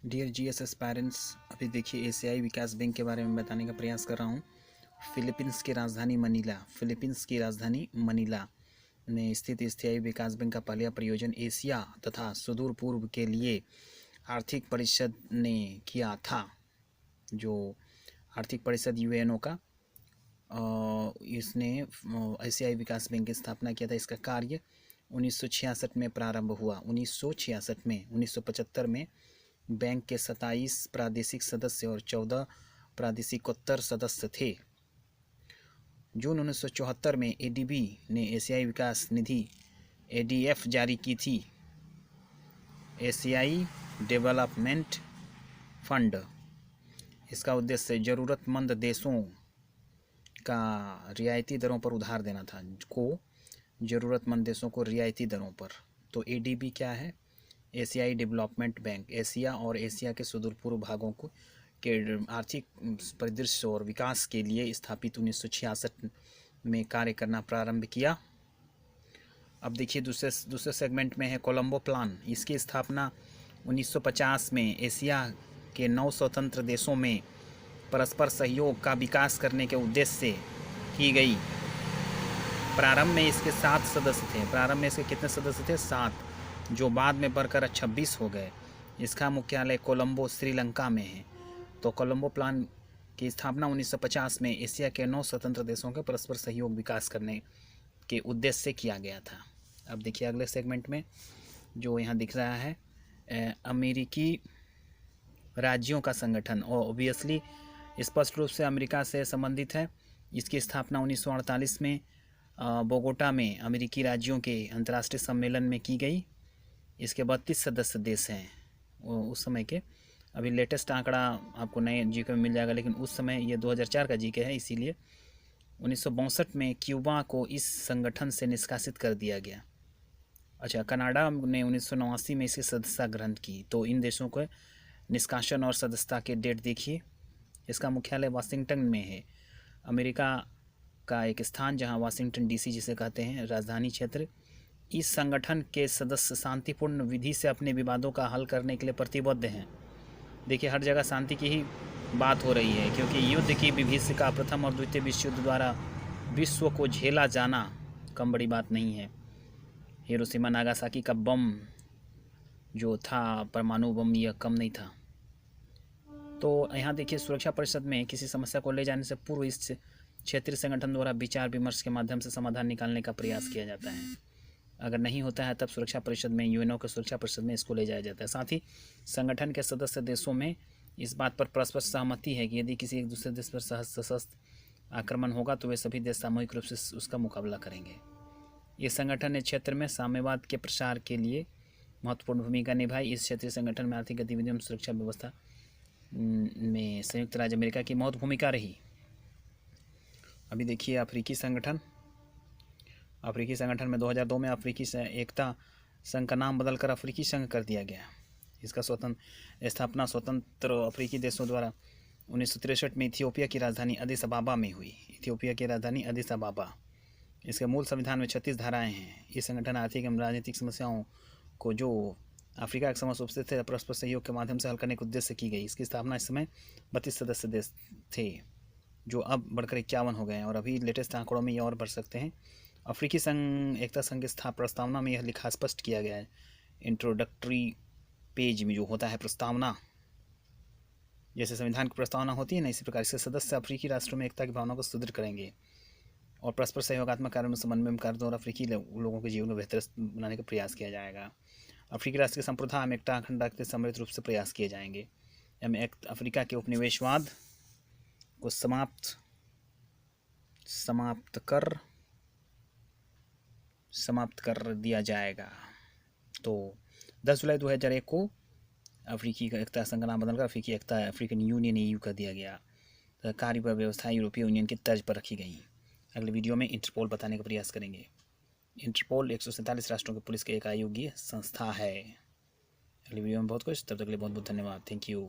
Dear GSS parents, अभी देखिए एशियाई विकास बैंक के बारे में बताने का प्रयास कर रहा हूँ। फिलीपींस की राजधानी मनीला में स्थित एशियाई विकास बैंक का पहला प्रयोजन एशिया तथा सुदूर पूर्व के लिए आर्थिक परिषद ने किया था। जो आर्थिक परिषद यूएनओ का इसने एशियाई विकास बैंक की स्थापना किया था। इसका कार्य 1966 में प्रारंभ हुआ। 1966 में 1975 में बैंक के 27 प्रादेशिक सदस्य और 14 प्रादेशिकोत्तर सदस्य थे। जून 1974 में एडीबी ने एशियाई विकास निधि एडीएफ जारी की थी। एशियाई डेवलपमेंट फंड, इसका उद्देश्य ज़रूरतमंद देशों का रियायती दरों पर उधार देना था। ज़रूरतमंद देशों को रियायती दरों पर। तो एडीबी क्या है? एशियाई डेवलपमेंट बैंक एशिया और एशिया के सुदूर पूर्व भागों को के आर्थिक परिदृश्य और विकास के लिए स्थापित 1966 में कार्य करना प्रारंभ किया। अब देखिए दूसरे सेगमेंट में है कोलंबो प्लान। इसकी स्थापना 1950 में एशिया के 9 स्वतंत्र देशों में परस्पर सहयोग का विकास करने के उद्देश्य से की गई। प्रारंभ में इसके 7 सदस्य थे। प्रारंभ में इसके कितने सदस्य थे? 7, जो बाद में बढ़कर 26 हो गए। इसका मुख्यालय कोलंबो श्रीलंका में है। तो कोलंबो प्लान की स्थापना 1950 में एशिया के 9 स्वतंत्र देशों के परस्पर सहयोग विकास करने के उद्देश्य से किया गया था। अब देखिए अगले सेगमेंट में जो यहाँ दिख रहा है अमेरिकी राज्यों का संगठन, और ऑब्वियसली स्पष्ट रूप से अमेरिका से संबंधित है। इसकी स्थापना 1948 में बोगोटा में अमेरिकी राज्यों के अंतर्राष्ट्रीय सम्मेलन में की गई। इसके 32 सदस्य देश हैं उस समय के। अभी लेटेस्ट आंकड़ा आपको नए जीके में मिल जाएगा, लेकिन उस समय ये 2004 का जीके है, इसीलिए 1962 में क्यूबा को इस संगठन से निष्कासित कर दिया गया। अच्छा, कनाडा ने 1989 में इसकी सदस्यता ग्रहण की। तो इन देशों को निष्कासन और सदस्यता के डेट देखिए। इसका मुख्यालय वाशिंगटन में है। अमेरिका का एक स्थान जहां वाशिंगटन डीसी जिसे कहते हैं, राजधानी क्षेत्र। इस संगठन के सदस्य शांतिपूर्ण विधि से अपने विवादों का हल करने के लिए प्रतिबद्ध हैं। देखिए हर जगह शांति की ही बात हो रही है, क्योंकि युद्ध की विभीषिका प्रथम और द्वितीय विश्व युद्ध द्वारा विश्व को झेला जाना कम बड़ी बात नहीं है। हिरोशिमा नागासाकी का बम जो था, परमाणु बम, यह कम नहीं था। तो यहाँ देखिए सुरक्षा परिषद में किसी समस्या को ले जाने से पूर्व इस क्षेत्रीय संगठन द्वारा विचार विमर्श के माध्यम से समाधान निकालने का प्रयास किया जाता है। अगर नहीं होता है तब सुरक्षा परिषद में, यूएनओ के सुरक्षा परिषद में इसको ले जाया जाता है। साथ ही संगठन के सदस्य देशों में इस बात पर परस्पर सहमति है कि यदि किसी एक दूसरे देश पर सशस्त्र आक्रमण होगा तो वे सभी देश सामूहिक रूप से उसका मुकाबला करेंगे। ये संगठन इस क्षेत्र में साम्यवाद के प्रसार के लिए महत्वपूर्ण भूमिका निभाई। इस क्षेत्रीय संगठन में आर्थिक गतिविधियों में सुरक्षा व्यवस्था में संयुक्त राज्य अमेरिका की महत्वपूर्ण भूमिका रही। अभी देखिए अफ्रीकी संगठन में 2002 में अफ्रीकी एकता संघ का नाम बदलकर अफ्रीकी संघ कर दिया गया। इसका स्थापना स्वतंत्र अफ्रीकी देशों द्वारा 1963 में इथियोपिया की राजधानी अदिस अबाबा में हुई। इथियोपिया की राजधानी अदिस अबाबा। इसके मूल संविधान में 36 धाराएं हैं। ये संगठन आर्थिक एवं राजनीतिक समस्याओं को जो अफ्रीका के समक्ष उपस्थित थे परस्पर सहयोग के माध्यम से हल करने के उद्देश्य से की गई। इसकी स्थापना इस समय 32 सदस्य देश थे, जो अब बढ़कर 51 हो गए हैं, और अभी लेटेस्ट आंकड़ों में ये और बढ़ सकते हैं। अफ्रीकी संघ एकता संघ की प्रस्तावना में यह लिखा स्पष्ट किया गया है, इंट्रोडक्टरी पेज में जो होता है प्रस्तावना, जैसे संविधान की प्रस्तावना होती है ना, इसी प्रकार से सदस्य अफ्रीकी राष्ट्रों में एकता की भावना को सुदृढ़ करेंगे और परस्पर सहयोगात्मक कार्यों में समन्वय कार्यों और अफ्रीकी लोगों के जीवन को बेहतर बनाने का प्रयास किया जाएगा। अफ्रीकी राष्ट्र की संप्रभुता में एकता अखंड रखते सम्मिलित रूप से प्रयास किए जाएंगे। अफ्रीका के उपनिवेशवाद को समाप्त कर दिया जाएगा। तो 10 जुलाई 2001 को अफ्रीकी का एकता संघ का नाम बदलकर अफ्रीकन यूनियन EU कर दिया गया। तो कार्य व्यवस्था यूरोपीय यूनियन की तर्ज पर रखी गई। अगले वीडियो में इंटरपोल बताने का प्रयास करेंगे। इंटरपोल 147 राष्ट्रों के पुलिस के एक आयोगीय संस्था है। अगले वीडियो में बहुत कुछ, तब तक के लिए बहुत बहुत धन्यवाद। Thank you.